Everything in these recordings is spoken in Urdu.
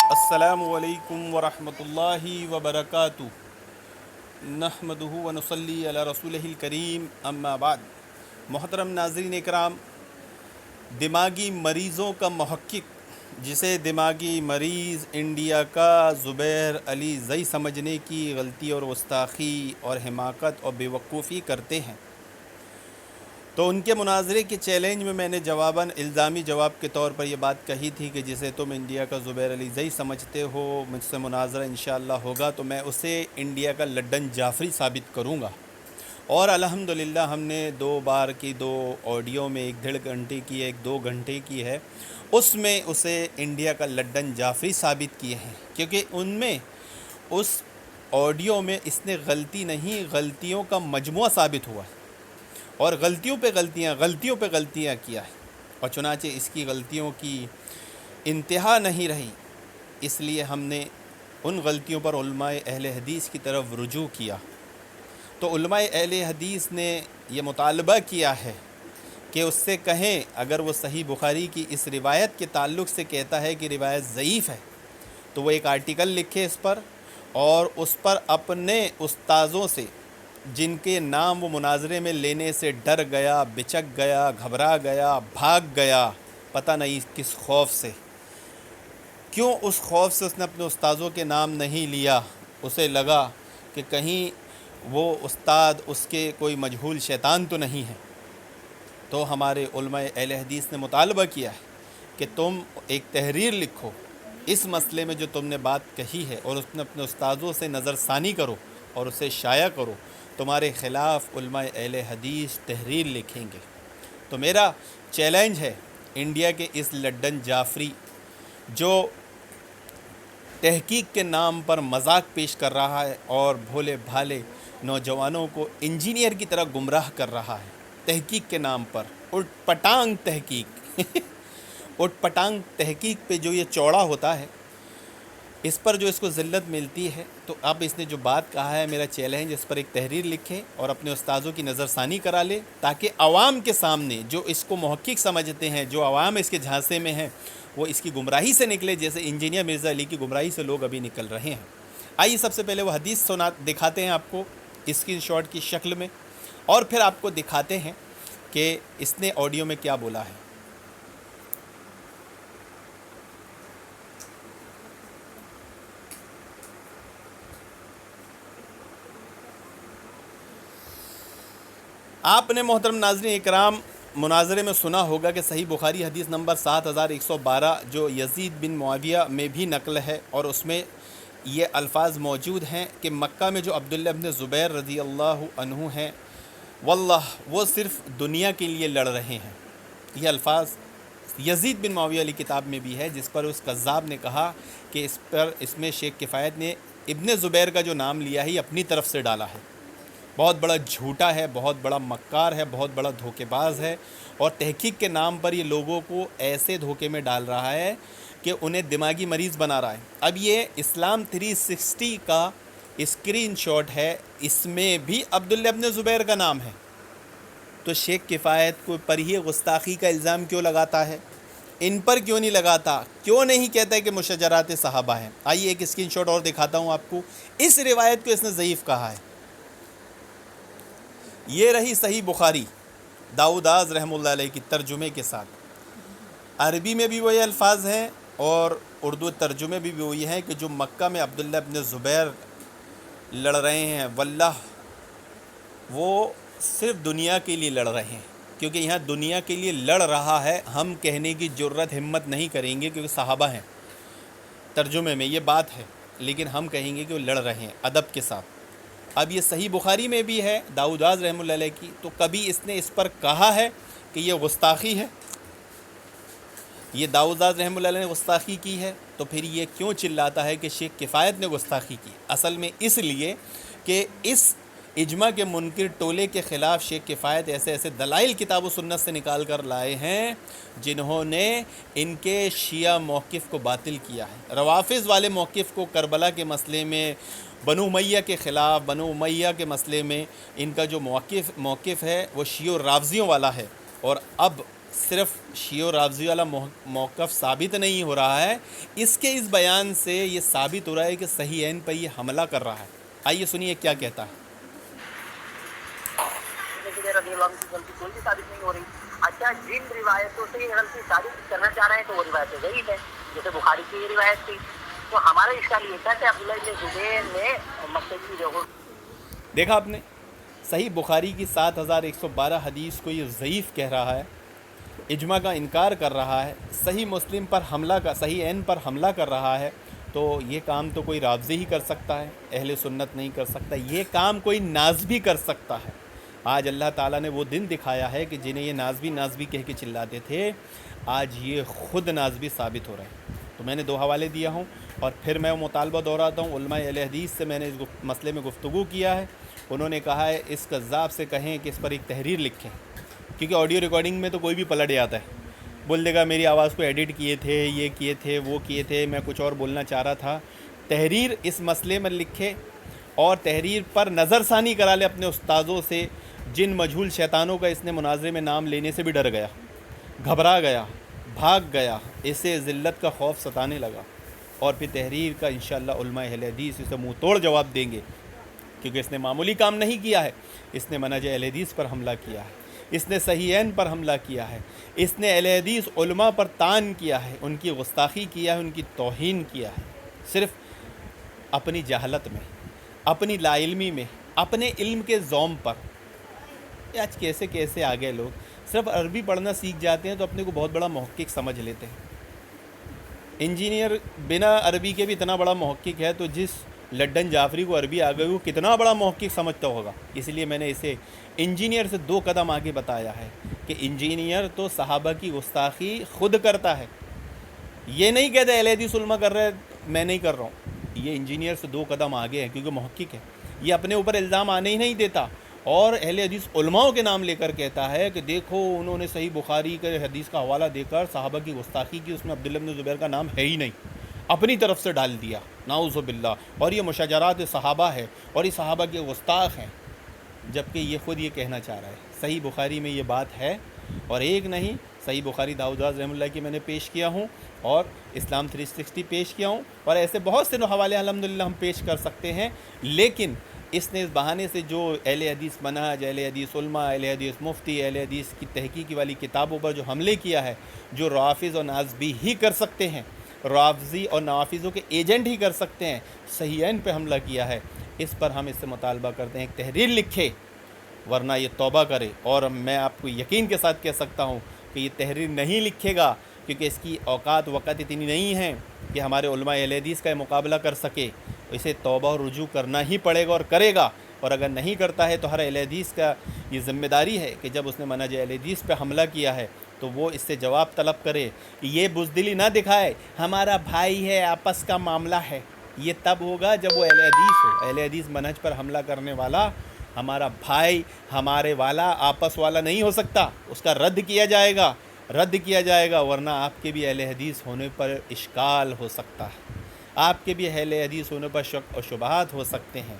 السلام علیکم ورحمۃ اللہ وبرکاتہ نحمدہ ونصلی علی رسولہ الکریم اما بعد۔ محترم ناظرین اکرام، دماغی مریضوں کا محقق جسے دماغی مریض انڈیا کا زبیر علی زئی سمجھنے کی غلطی اور گستاخی اور حماقت اور بیوقوفی کرتے ہیں، تو ان کے مناظرے کے چیلنج میں نے جواباً الزامی جواب کے طور پر یہ بات کہی تھی کہ جسے تم انڈیا کا زبیر علی زئی سمجھتے ہو، مجھ سے مناظرہ انشاءاللہ ہوگا تو میں اسے انڈیا کا لڈن جعفری ثابت کروں گا۔ اور الحمدللہ ہم نے 2 بار کی 2 آڈیو میں 1.5 گھنٹے کی ہے، 2 گھنٹے کی ہے، اس میں اسے انڈیا کا لڈن جعفری ثابت کیے ہیں، کیونکہ ان میں اس آڈیو میں اس نے غلطی نہیں، غلطیوں کا مجموعہ ثابت ہوا ہے، اور غلطیوں پہ غلطیاں کیا ہے، اور چنانچہ اس کی غلطیوں کی انتہا نہیں رہی، اس لیے ہم نے ان غلطیوں پر علماء اہل حدیث کی طرف رجوع کیا۔ تو علماء اہل حدیث نے یہ مطالبہ کیا ہے کہ اس سے کہیں، اگر وہ صحیح بخاری کی اس روایت کے تعلق سے کہتا ہے کہ روایت ضعیف ہے، تو وہ ایک آرٹیکل لکھے اس پر، اور اس پر اپنے استاذوں سے جن کے نام وہ مناظرے میں لینے سے ڈر گیا، بچک گیا، گھبرا گیا، بھاگ گیا، پتہ نہیں کس خوف سے، کیوں اس خوف سے اس نے اپنے استاذوں کے نام نہیں لیا، اسے لگا کہ کہیں وہ استاد اس کے کوئی مجہول شیطان تو نہیں ہے۔ تو ہمارے علماء اہل حدیث نے مطالبہ کیا ہے کہ تم ایک تحریر لکھو اس مسئلے میں جو تم نے بات کہی ہے، اور اس میں اپنے استاذوں سے نظر ثانی کرو اور اسے شائع کرو، تمہارے خلاف علماء اہل حدیث تحریر لکھیں گے۔ تو میرا چیلنج ہے انڈیا کے اس لڈن جعفری جو تحقیق کے نام پر مذاق پیش کر رہا ہے اور بھولے بھالے نوجوانوں کو انجینئر کی طرح گمراہ کر رہا ہے، تحقیق کے نام پر اٹھ پٹانگ تحقیق اٹھ پٹانگ تحقیق پہ جو یہ چوڑا ہوتا ہے، اس پر جو اس کو ذلت ملتی ہے، تو اب اس نے جو بات کہا ہے، میرا چیلنج اس پر ایک تحریر لکھے اور اپنے استاذوں کی نظر ثانی کرا لے، تاکہ عوام کے سامنے جو اس کو محقق سمجھتے ہیں، جو عوام اس کے جھانسے میں ہیں، وہ اس کی گمراہی سے نکلے، جیسے انجینئر مرزا علی کی گمراہی سے لوگ ابھی نکل رہے ہیں۔ آئیے سب سے پہلے وہ حدیث دکھاتے ہیں آپ کو اسکرین شاٹ کی شکل میں، اور پھر آپ کو دکھاتے ہیں کہ اس نے آڈیو میں کیا بولا ہے۔ آپ نے محترم ناظرین اکرام مناظرے میں سنا ہوگا کہ صحیح بخاری حدیث نمبر 7112 جو یزید بن معاویہ میں بھی نقل ہے، اور اس میں یہ الفاظ موجود ہیں کہ مکہ میں جو عبداللہ بن زبیر رضی اللہ عنہ ہیں، واللہ وہ صرف دنیا کے لیے لڑ رہے ہیں۔ یہ الفاظ یزید بن معاویہ علی کتاب میں بھی ہے، جس پر اس کذاب نے کہا کہ اس میں شیخ کفایت نے ابن زبیر کا جو نام لیا ہے یہ اپنی طرف سے ڈالا ہے۔ بہت بڑا جھوٹا ہے، بہت بڑا مکار ہے، بہت بڑا دھوکے باز ہے، اور تحقیق کے نام پر یہ لوگوں کو ایسے دھوکے میں ڈال رہا ہے کہ انہیں دماغی مریض بنا رہا ہے۔ اب یہ اسلام 360 کا اسکرین شاٹ ہے، اس میں بھی عبداللہ ابن زبیر کا نام ہے، تو شیخ کفایت کو پر ہی گستاخی کا الزام کیوں لگاتا ہے؟ ان پر کیوں نہیں لگاتا؟ کیوں نہیں کہتا ہے کہ مشجرات صحابہ ہیں؟ آئیے ایک اسکرین شاٹ اور دکھاتا ہوں آپ کو، اس روایت کو اس نے ضعیف کہا ہے۔ یہ رہی صحیح بخاری داؤداز رحمہ اللہ علیہ کی ترجمے کے ساتھ، عربی میں بھی وہی الفاظ ہیں اور اردو ترجمے بھی وہی ہیں کہ جو مکہ میں عبداللہ ابن زبیر لڑ رہے ہیں، واللہ وہ صرف دنیا کے لیے لڑ رہے ہیں، کیونکہ یہاں دنیا کے لیے لڑ رہا ہے، ہم کہنے کی جرت ہمت نہیں کریں گے کیونکہ صحابہ ہیں، ترجمے میں یہ بات ہے، لیکن ہم کہیں گے کہ وہ لڑ رہے ہیں ادب کے ساتھ۔ اب یہ صحیح بخاری میں بھی ہے داؤداز رحمہ اللہ علیہ کی، تو کبھی اس نے اس پر کہا ہے کہ یہ گستاخی ہے؟ یہ داؤداز رحمہ اللہ علیہ نے گستاخی کی ہے، تو پھر یہ کیوں چلاتا ہے کہ شیخ کفایت نے گستاخی کی؟ اصل میں اس لیے کہ اس اجماع کے منکر ٹولے کے خلاف شیخ کفایت ایسے ایسے دلائل کتاب و سنت سے نکال کر لائے ہیں جنہوں نے ان کے شیعہ موقف کو باطل کیا ہے۔ روافظ والے موقف کو کربلا کے مسئلے میں، بنو امیہ کے خلاف، بنو امیہ کے مسئلے میں ان کا جو موقف ہے وہ شیعہ و رافضیوں والا ہے، اور اب صرف شیعہ و رافضی والا موقف ثابت نہیں ہو رہا ہے، اس کے اس بیان سے یہ ثابت ہو رہا ہے کہ صحیحین پر یہ حملہ کر رہا ہے۔ آئیے سنیے کیا کہتا ہے۔ رضی اللہ عنہ کی غلطی کوئی بھی ثابت نہیں ہو رہی۔ اچھا جن روایتوں سے یہ غلطی ثابت کرنا چاہ رہے ہیں تو وہ روایتیں ضعیف ہیں، جیسے بخاری کی یہ روایت تھی۔ تو ہمارا اشکال یہ تھا کہ عبداللہ بن زبیر نے مکے کی جو دیکھا آپ نے، صحیح بخاری کی 7112 حدیث کو یہ ضعیف کہہ رہا ہے، اجماع کا انکار کر رہا ہے، صحیح مسلم پر حملہ کا صحیحین پر حملہ کر رہا ہے، تو یہ کام تو کوئی رافضی ہی کر سکتا ہے، اہل سنت نہیں کر سکتا، یہ کام کوئی نازبی کر سکتا ہے۔ آج اللہ تعالیٰ نے وہ دن دکھایا ہے کہ جنہیں یہ نازبی کہہ کے چلاتے تھے، آج یہ خود نازبی ثابت ہو رہے ہیں۔ تو میں نے 2 حوالے دیا ہوں، اور پھر میں وہ مطالبہ دہراتا ہوں، علماء اہل حدیث سے میں نے اس مسئلے میں گفتگو کیا ہے، انہوں نے کہا ہے اس کذاب سے کہیں کہ اس پر ایک تحریر لکھیں، کیونکہ آڈیو ریکارڈنگ میں تو کوئی بھی پلٹ جاتا ہے، بول دے گا میری آواز کو ایڈٹ کیے تھے، یہ کیے تھے، وہ کیے تھے، میں کچھ اور بولنا چاہ رہا تھا۔ تحریر اس مسئلے میں لکھے اور تحریر پر نظر ثانی کرا لے اپنے استاذوں سے، جن مجہول شیطانوں کا اس نے مناظرے میں نام لینے سے بھی ڈر گیا، گھبرا گیا، بھاگ گیا، اسے ذلت کا خوف ستانے لگا، اور پھر تحریر کا انشاءاللہ علماء اہل حدیث اسے منہ توڑ جواب دیں گے، کیونکہ اس نے معمولی کام نہیں کیا ہے، اس نے منہج اہل حدیث پر حملہ کیا ہے، اس نے صحیحین پر حملہ کیا ہے، اس نے اہل حدیث علماء پر طعن کیا ہے، ان کی گستاخی کیا ہے، ان کی توہین کیا ہے، صرف اپنی جہالت میں، اپنی لا علمی میں، اپنے علم کے زوم پر۔ آج کیسے کیسے آ گئے لوگ، صرف عربی پڑھنا سیکھ جاتے ہیں تو اپنے کو بہت بڑا محقق سمجھ لیتے ہیں۔ انجینئر بنا عربی کے بھی اتنا بڑا محقق ہے، تو جس لڈن جعفری کو عربی آ گئی وہ کتنا بڑا محقق سمجھتا ہوگا۔ اس لیے میں نے اسے انجینئر سے 2 قدم آگے بتایا ہے کہ انجینئر تو صحابہ کی گستاخی خود کرتا ہے، یہ نہیں کہتا اہل حدیث علماء کر رہے میں نہیں کر رہا ہوں، یہ انجینئر سے 2 قدم آگے ہے، کیونکہ محقق ہے، یہ اپنے اوپر الزام آنے ہی نہیں دیتا، اور اہل حدیث علماء کے نام لے کر کہتا ہے کہ دیکھو انہوں نے صحیح بخاری کے حدیث کا حوالہ دے کر صحابہ کی گستاخی کی، اس میں عبداللہ بن زبیر کا نام ہے ہی نہیں، اپنی طرف سے ڈال دیا، نعوذ باللہ، اور یہ مشاجرات صحابہ ہے، اور یہ صحابہ کے گستاخ ہیں، جبکہ یہ خود یہ کہنا چاہ رہا ہے۔ صحیح بخاری میں یہ بات ہے، اور ایک نہیں، صحیح بخاری داؤد رحمہ اللہ کی میں نے پیش کیا ہوں، اور اسلام 360 پیش کیا ہوں، اور ایسے بہت سے حوالے الحمدللہ ہم پیش کر سکتے ہیں، لیکن اس نے اس بہانے سے جو اہل حدیث منہج، اہل حدیث علماء، اہل حدیث مفتی، اہل حدیث کی تحقیقی والی کتابوں پر جو حملے کیا ہے، جو رافض اور نازبی ہی کر سکتے ہیں، رافضی اور نافذوں کے ایجنٹ ہی کر سکتے ہیں، صحیحین پہ حملہ کیا ہے، اس پر ہم اس سے مطالبہ کرتے ہیں ایک تحریر لکھے، ورنہ یہ توبہ کرے۔ اور میں آپ کو یقین کے ساتھ کہہ سکتا ہوں کہ یہ تحریر نہیں لکھے گا، کیونکہ اس کی اوقات وقت اتنی نہیں ہے کہ ہمارے علماء اہل حدیث کا مقابلہ کر سکے، اسے توبہ اور رجوع کرنا ہی پڑے گا، اور کرے گا، اور اگر نہیں کرتا ہے تو ہر اہل حدیث کا یہ ذمہ داری ہے کہ جب اس نے منہج اہل حدیث پہ حملہ کیا ہے تو وہ اس سے جواب طلب کرے، یہ بزدلی نہ دکھائے ہمارا بھائی ہے، آپس کا معاملہ ہے، یہ تب ہوگا جب وہ اہل حدیث ہو۔ اہل حدیث منہج پر حملہ کرنے والا ہمارا بھائی، ہمارے والا، آپس والا نہیں ہو سکتا، اس کا رد کیا جائے گا، ورنہ آپ کے بھی اہل حدیث ہونے پر اشکال ہو سکتا ہے، آپ کے بھی اہل حدیث ہونے پر شک و شبہات ہو سکتے ہیں۔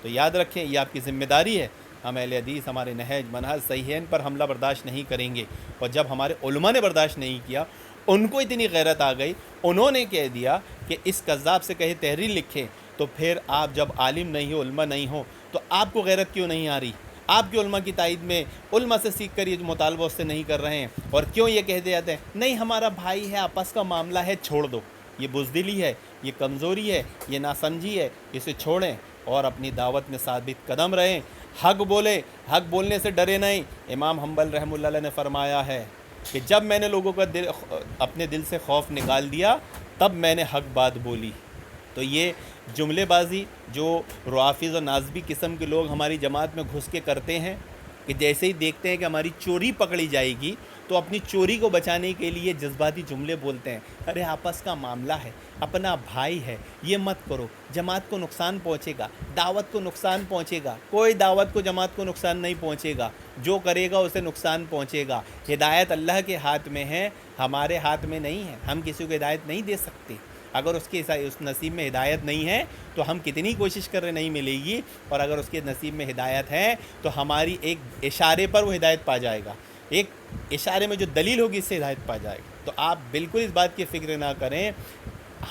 تو یاد رکھیں یہ آپ کی ذمہ داری ہے، ہم اہل حدیث ہمارے نہج منہج صحیحین پر حملہ برداشت نہیں کریں گے، اور جب ہمارے علماء نے برداشت نہیں کیا، ان کو اتنی غیرت آ گئی، انہوں نے کہہ دیا کہ اس کذاب سے کہے تحریر لکھیں، تو پھر آپ جب عالم نہیں ہو، علماء نہیں ہو، تو آپ کو غیرت کیوں نہیں آ رہی؟ آپ کے علماء کی تائید میں علماء سے سیکھ کر یہ جو مطالبہ اس سے نہیں کر رہے ہیں، اور کیوں یہ کہہ دیتے ہیں نہیں ہمارا بھائی ہے، آپس کا معاملہ ہے، چھوڑ دو، یہ بزدلی ہے، یہ کمزوری ہے، یہ ناسمجھی ہے، اسے چھوڑیں اور اپنی دعوت میں ثابت قدم رہیں، حق بولے، حق بولنے سے ڈرے نہیں۔ امام حنبل رحمہ اللہ علیہ نے فرمایا ہے کہ جب میں نے لوگوں کا اپنے دل سے خوف نکال دیا تب میں نے حق بات بولی۔ تو یہ جملے بازی جو رافض اور نازبی قسم کے لوگ ہماری جماعت میں گھس کے کرتے ہیں، کہ جیسے ہی دیکھتے ہیں کہ ہماری چوری پکڑی جائے گی تو اپنی چوری کو بچانے کے لیے جذباتی جملے بولتے ہیں، ارے آپس کا معاملہ ہے، اپنا بھائی ہے، یہ مت کرو، جماعت کو نقصان پہنچے گا، دعوت کو نقصان پہنچے گا۔ کوئی دعوت کو جماعت کو نقصان نہیں پہنچے گا، جو کرے گا اسے نقصان پہنچے گا۔ ہدایت اللہ کے ہاتھ میں ہے، ہمارے ہاتھ میں نہیں ہے، ہم کسی کو ہدایت نہیں دے سکتے۔ اگر اس کے اس نصیب میں ہدایت نہیں ہے تو ہم کتنی کوشش کر رہے نہیں ملے گی، اور اگر اس کے نصیب میں ہدایت ہے تو ہماری ایک اشارے پر وہ ہدایت پا جائے گا۔ ایک اشارے میں جو دلیل ہوگی اس سے ہدایت پا جائے گا. تو آپ بالکل اس بات کی فکر نہ کریں.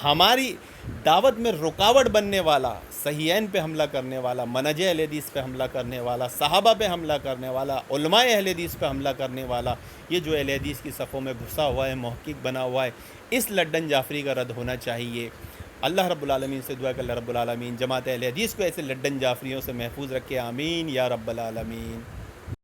ہماری دعوت میں رکاوٹ بننے والا، صحیحین پہ حملہ کرنے والا، منہج اہل حدیث پہ حملہ کرنے والا، صحابہ پہ حملہ کرنے والا، علماء اہل حدیث پہ حملہ کرنے والا، یہ جو اہل حدیث کی صفوں میں گھسا ہوا ہے، محقق بنا ہوا ہے، اس لڈن جعفری کا رد ہونا چاہیے. اللہ رب العالمین سے دعا کہ اللہ رب العالمین جماعت اہل حدیث کو ایسے لڈن جعفریوں سے محفوظ رکھے. آمین یا رب العالمین.